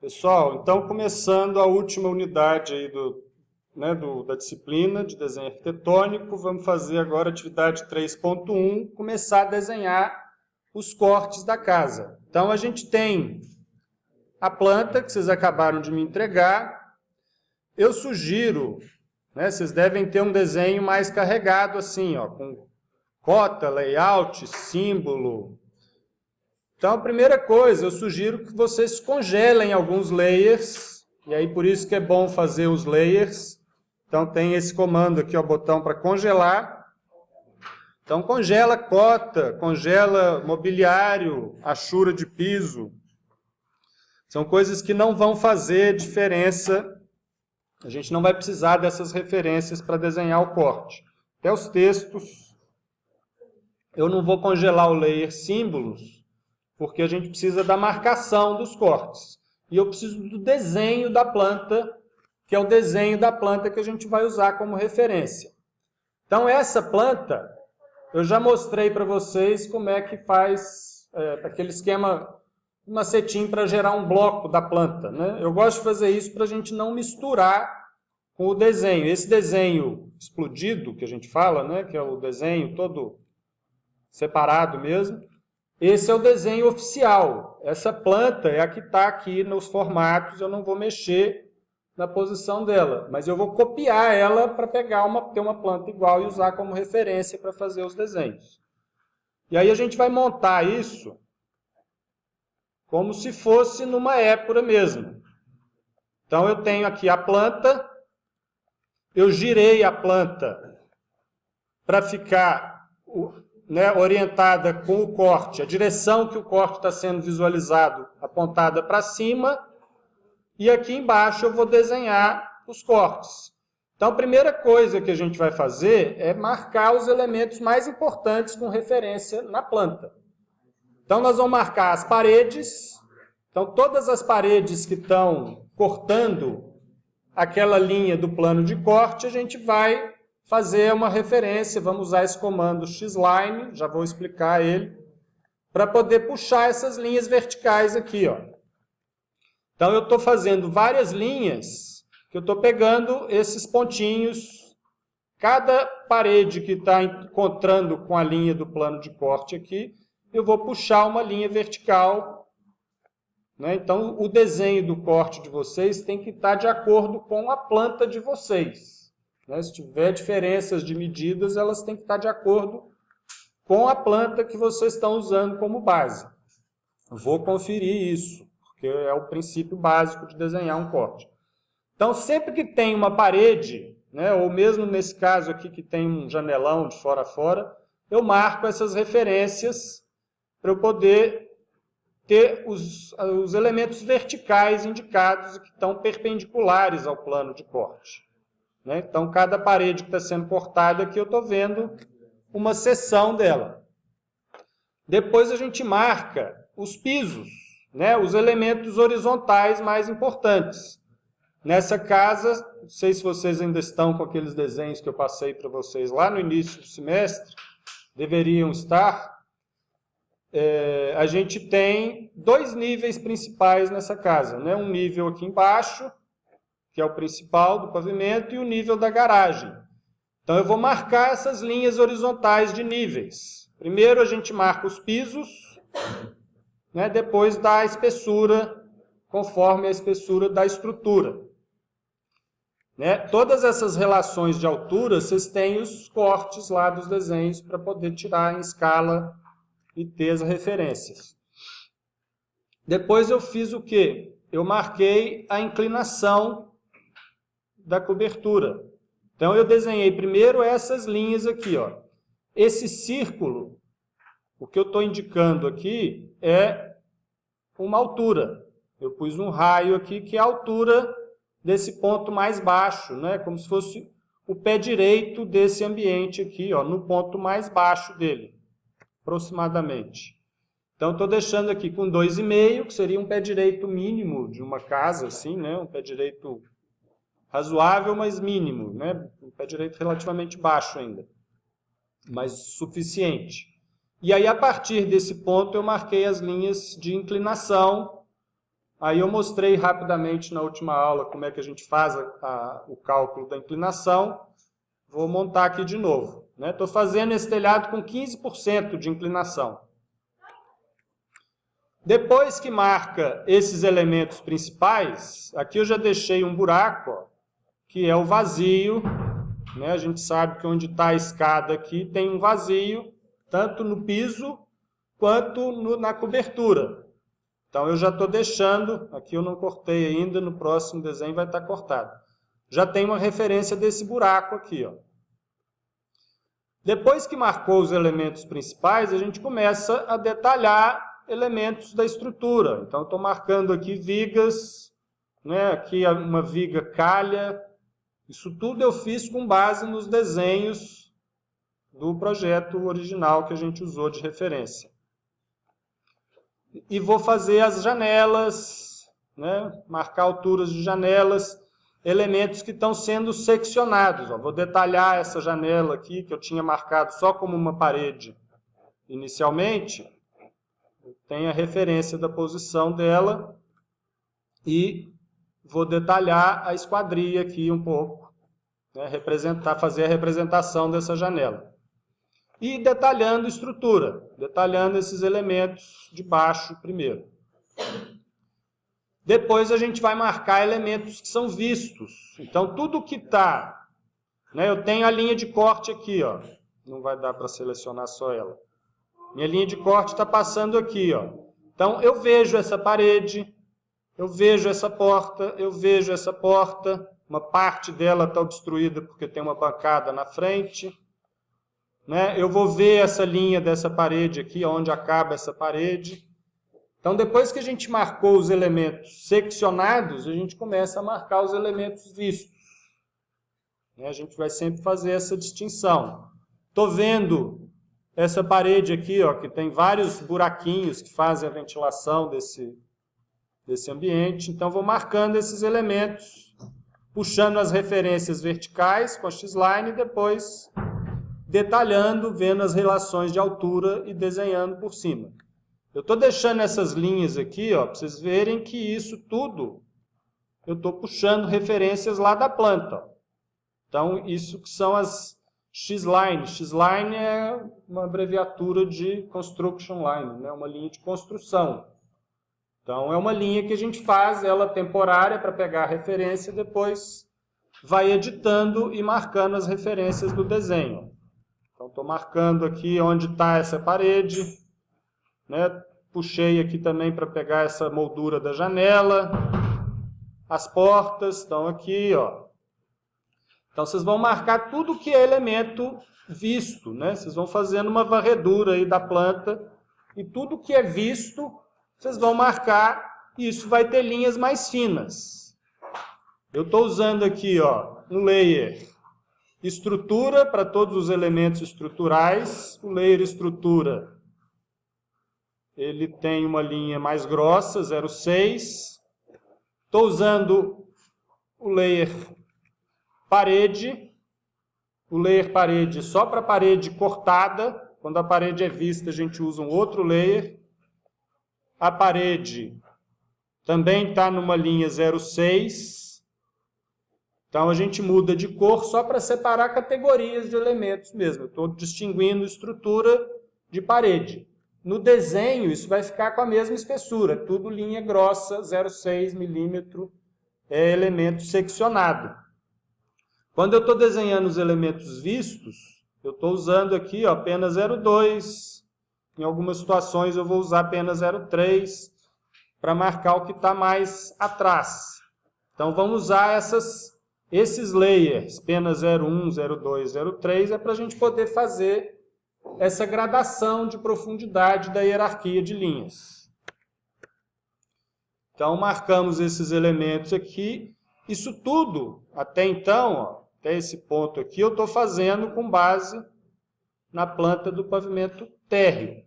Pessoal, então começando a última unidade aí da disciplina de desenho arquitetônico, vamos fazer agora a atividade 3.1, começar a desenhar os cortes da casa. Então a gente tem a planta que vocês acabaram de me entregar. Eu sugiro, vocês devem ter um desenho mais carregado assim, ó, com cota, layout, símbolo. Então, a primeira coisa, eu sugiro que vocês congelem alguns layers, e aí por isso que é bom fazer os layers. Então, tem esse comando aqui, ó, botão para congelar. Então, congela cota, congela mobiliário, achura de piso. São coisas que não vão fazer diferença. A gente não vai precisar dessas referências para desenhar o corte. Até os textos, eu não vou congelar o layer símbolos, porque a gente precisa da marcação dos cortes. E eu preciso do desenho da planta, que é o desenho da planta que a gente vai usar como referência. Então, essa planta, eu já mostrei para vocês como é que faz aquele esquema, um macetinho para gerar um bloco da planta, né? Eu gosto de fazer isso para a gente não misturar com o desenho. Esse desenho explodido, que a gente fala, né? Que é o desenho todo separado mesmo, esse é o desenho oficial. Essa planta é a que está aqui nos formatos, eu não vou mexer na posição dela, mas eu vou copiar ela para ter uma planta igual e usar como referência para fazer os desenhos. E aí a gente vai montar isso como se fosse numa épura mesmo. Então eu tenho aqui a planta, eu girei a planta para ficar orientada com o corte, a direção que o corte está sendo visualizado, apontada para cima, e aqui embaixo eu vou desenhar os cortes. Então, a primeira coisa que a gente vai fazer é marcar os elementos mais importantes com referência na planta. Então, nós vamos marcar as paredes. Então, todas as paredes que estão cortando aquela linha do plano de corte, a gente vai fazer uma referência, vamos usar esse comando xline, já vou explicar ele, para poder puxar essas linhas verticais aqui, ó. Então, eu estou fazendo várias linhas, que eu estou pegando esses pontinhos, cada parede que está encontrando com a linha do plano de corte aqui, eu vou puxar uma linha vertical, né? Então, o desenho do corte de vocês tem que estar de acordo com a planta de vocês. Se tiver diferenças de medidas, elas têm que estar de acordo com a planta que vocês estão usando como base. Vou conferir isso, porque é o princípio básico de desenhar um corte. Então, sempre que tem uma parede, ou mesmo nesse caso aqui que tem um janelão de fora a fora, eu marco essas referências para eu poder ter os elementos verticais indicados que estão perpendiculares ao plano de corte. Então, cada parede que está sendo cortada aqui, eu estou vendo uma seção dela. Depois a gente marca os pisos, os elementos horizontais mais importantes. Nessa casa, não sei se vocês ainda estão com aqueles desenhos que eu passei para vocês lá no início do semestre, deveriam estar. A gente tem dois níveis principais nessa casa. Um nível aqui embaixo, que é o principal do pavimento, e o nível da garagem. Então, eu vou marcar essas linhas horizontais de níveis. Primeiro, a gente marca os pisos, depois dá a espessura, conforme a espessura da estrutura. Todas essas relações de altura, vocês têm os cortes lá dos desenhos para poder tirar em escala e ter as referências. Depois eu fiz o quê? Eu marquei a inclinação da cobertura. Então, eu desenhei primeiro essas linhas aqui, ó. Esse círculo, o que eu estou indicando aqui é uma altura. Eu pus um raio aqui, que é a altura desse ponto mais baixo, como se fosse o pé direito desse ambiente aqui, ó, no ponto mais baixo dele, aproximadamente. Então, estou deixando aqui com 2,5, que seria um pé direito mínimo de uma casa, assim, um pé direito razoável, mas mínimo, um pé direito relativamente baixo ainda, mas suficiente. E aí, a partir desse ponto, eu marquei as linhas de inclinação Aí eu mostrei rapidamente na última aula como é que a gente faz o cálculo da inclinação. Vou montar aqui de novo. Estou fazendo esse telhado com 15% de inclinação. Depois que marca esses elementos principais, aqui eu já deixei um buraco, ó, que é o vazio. A gente sabe que onde está a escada aqui tem um vazio, tanto no piso quanto na cobertura. Então eu já estou deixando, aqui eu não cortei ainda, no próximo desenho vai estar cortado. Já tem uma referência desse buraco aqui, ó. Depois que marcou os elementos principais, a gente começa a detalhar elementos da estrutura. Então, estou marcando aqui vigas, aqui uma viga calha. Isso tudo eu fiz com base nos desenhos do projeto original que a gente usou de referência. E vou fazer as janelas, marcar alturas de janelas, elementos que estão sendo seccionados. Ó. Vou detalhar essa janela aqui, que eu tinha marcado só como uma parede inicialmente. Tem a referência da posição dela e vou detalhar a esquadria aqui um pouco, fazer a representação dessa janela. E detalhando estrutura, detalhando esses elementos de baixo primeiro. Depois a gente vai marcar elementos que são vistos. Então tudo que está, eu tenho a linha de corte aqui, ó. Não vai dar para selecionar só ela. Minha linha de corte está passando aqui, ó. Então, eu vejo essa parede, eu vejo essa porta, eu vejo essa porta. Uma parte dela está obstruída porque tem uma bancada na frente. Eu vou ver essa linha dessa parede aqui, onde acaba essa parede. Então, depois que a gente marcou os elementos seccionados, a gente começa a marcar os elementos vistos. A gente vai sempre fazer essa distinção. Estou vendo essa parede aqui, ó, que tem vários buraquinhos que fazem a ventilação desse ambiente. Então, vou marcando esses elementos, puxando as referências verticais com a X-Line e depois detalhando, vendo as relações de altura e desenhando por cima. Eu estou deixando essas linhas aqui, ó, para vocês verem que isso tudo eu estou puxando referências lá da planta. Ó. Então, isso que são as X-Line. X-Line é uma abreviatura de Construction Line, uma linha de construção. Então, é uma linha que a gente faz, ela temporária, para pegar a referência e depois vai editando e marcando as referências do desenho. Então, estou marcando aqui onde está essa parede. Puxei aqui também para pegar essa moldura da janela. As portas estão aqui, ó. Então, vocês vão marcar tudo que é elemento visto, Vocês vão fazendo uma varredura aí da planta e tudo que é visto, vocês vão marcar e isso vai ter linhas mais finas. Eu estou usando aqui, ó, um layer estrutura para todos os elementos estruturais. O layer estrutura, ele tem uma linha mais grossa, 0,6. Estou usando o layer parede, o layer parede só para parede cortada. Quando a parede é vista, a gente usa um outro layer. A parede também está numa linha 0,6. Então, a gente muda de cor só para separar categorias de elementos mesmo. Estou distinguindo estrutura de parede. No desenho, isso vai ficar com a mesma espessura. Tudo linha grossa, 0,6 milímetro, é elemento seccionado. Quando eu estou desenhando os elementos vistos, eu estou usando aqui, ó, apenas 0,2. Em algumas situações eu vou usar apenas 0,3 para marcar o que está mais atrás. Então vamos usar esses layers, apenas 0,1, 0,2, 0,3, é para a gente poder fazer essa gradação de profundidade da hierarquia de linhas. Então marcamos esses elementos aqui. Isso tudo, até então, ó, até esse ponto aqui, eu estou fazendo com base na planta do pavimento térreo,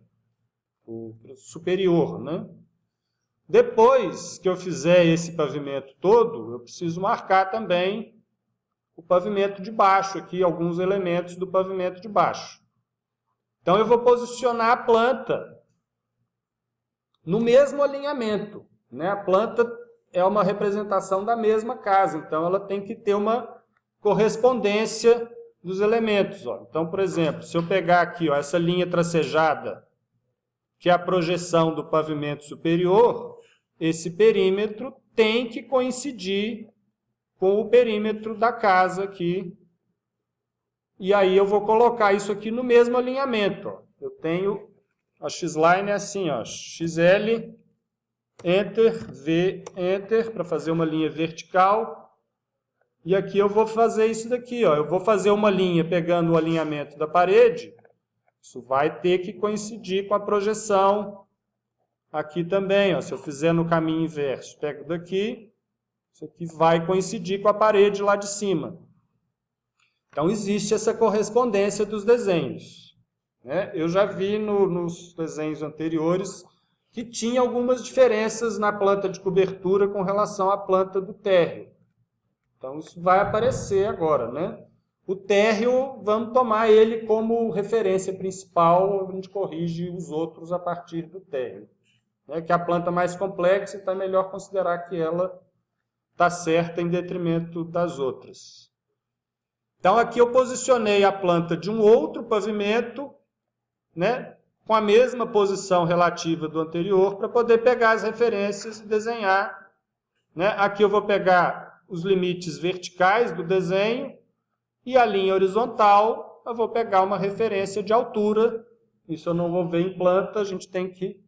o superior, Depois que eu fizer esse pavimento todo, eu preciso marcar também o pavimento de baixo, aqui alguns elementos do pavimento de baixo. Então eu vou posicionar a planta no mesmo alinhamento. né? A planta é uma representação da mesma casa, então ela tem que ter uma correspondência dos elementos. Ó. Então, por exemplo, se eu pegar aqui ó, essa linha tracejada, que é a projeção do pavimento superior, esse perímetro tem que coincidir com o perímetro da casa aqui. E aí eu vou colocar isso aqui no mesmo alinhamento. Ó. Eu tenho a X-line é assim, ó, XL, Enter, V, Enter, para fazer uma linha vertical. E aqui eu vou fazer isso daqui, ó. Eu vou fazer uma linha pegando o alinhamento da parede. Isso vai ter que coincidir com a projeção aqui também, ó. Se eu fizer no caminho inverso, pego daqui, isso aqui vai coincidir com a parede lá de cima. Então, existe essa correspondência dos desenhos. Né? Eu já vi nos desenhos anteriores que tinha algumas diferenças na planta de cobertura com relação à planta do térreo. Então, isso vai aparecer agora, né? O térreo, vamos tomar ele como referência principal, a gente corrige os outros a partir do térreo. Né? Que é a planta mais complexa, então é melhor considerar que ela está certa em detrimento das outras. Então, aqui eu posicionei a planta de um outro pavimento, né? Com a mesma posição relativa do anterior, para poder pegar as referências e desenhar. Né? Aqui eu vou pegar os limites verticais do desenho e a linha horizontal eu vou pegar uma referência de altura. Isso eu não vou ver em planta, a gente tem que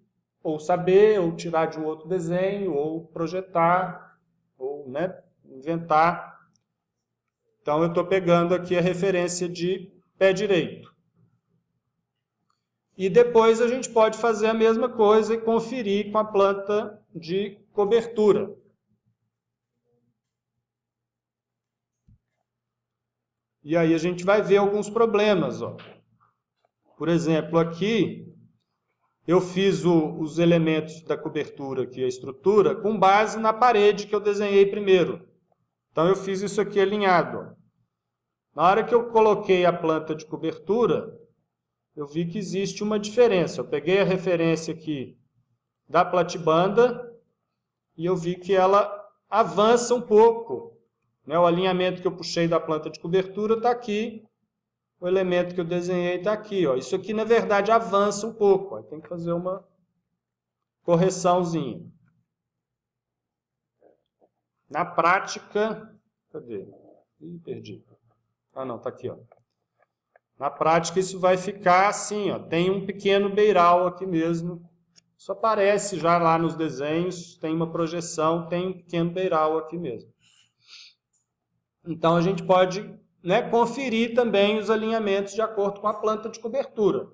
ou saber, ou tirar de um outro desenho, ou projetar, ou né, inventar. Então eu estou pegando aqui a referência de pé direito. E depois a gente pode fazer a mesma coisa e conferir com a planta de cobertura. E aí a gente vai ver alguns problemas. Ó. Por exemplo, aqui eu fiz os elementos da cobertura, aqui, a estrutura, com base na parede que eu desenhei primeiro. Então eu fiz isso aqui alinhado. Ó. Na hora que eu coloquei a planta de cobertura, eu vi que existe uma diferença. Eu peguei a referência aqui da platibanda e eu vi que ela avança um pouco. Né? O alinhamento que eu puxei da planta de cobertura está aqui. O elemento que eu desenhei está aqui. Ó. Isso aqui, na verdade, avança um pouco. Ó. Tem que fazer uma correçãozinha. Na prática... Cadê? Ih, perdi. Ah, não, está aqui. Ó. Na prática, isso vai ficar assim, ó, tem um pequeno beiral aqui mesmo. Isso aparece já lá nos desenhos, tem uma projeção, tem um pequeno beiral aqui mesmo. Então, a gente pode né, conferir também os alinhamentos de acordo com a planta de cobertura.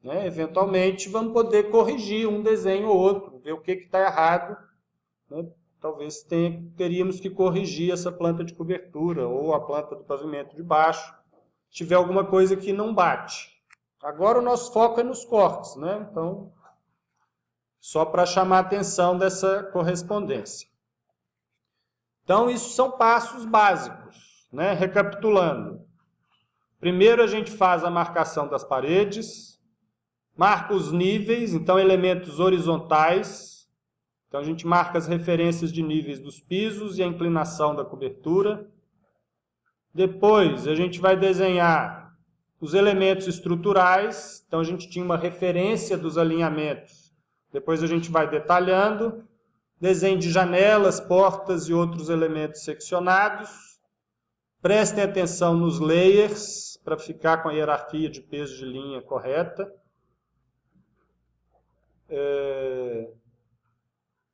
Né? Eventualmente, vamos poder corrigir um desenho ou outro, ver o que está errado. Né? Talvez teríamos que corrigir essa planta de cobertura ou a planta do pavimento de baixo. Tiver alguma coisa que não bate. Agora o nosso foco é nos cortes, né? Então, só para chamar a atenção dessa correspondência. Então, isso são passos básicos, né? Recapitulando. Primeiro a gente faz a marcação das paredes, marca os níveis, então elementos horizontais. Então a gente marca as referências de níveis dos pisos e a inclinação da cobertura. Depois, a gente vai desenhar os elementos estruturais. Então, a gente tinha uma referência dos alinhamentos. Depois, a gente vai detalhando. Desenho de janelas, portas e outros elementos seccionados. Prestem atenção nos layers, para ficar com a hierarquia de peso de linha correta.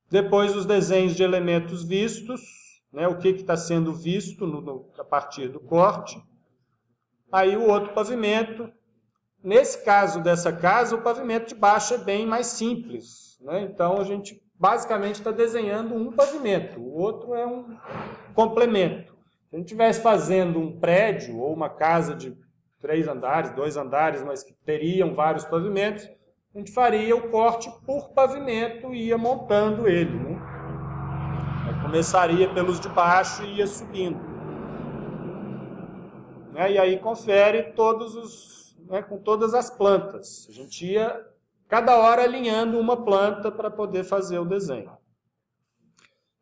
Depois, os desenhos de elementos vistos. Né, o que está sendo visto a partir do corte. Aí o outro pavimento. Nesse caso dessa casa, o pavimento de baixo é bem mais simples. Né? Então, a gente basicamente está desenhando um pavimento. O outro é um complemento. Se a gente estivesse fazendo um prédio ou uma casa de 3 andares, 2 andares, mas que teriam vários pavimentos, a gente faria o corte por pavimento e ia montando ele. Né? Começaria pelos de baixo e ia subindo. Né? E aí confere com todas as plantas. A gente ia, cada hora, alinhando uma planta para poder fazer o desenho.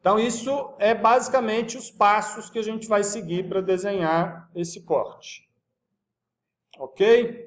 Então, isso é basicamente os passos que a gente vai seguir para desenhar esse corte. Ok?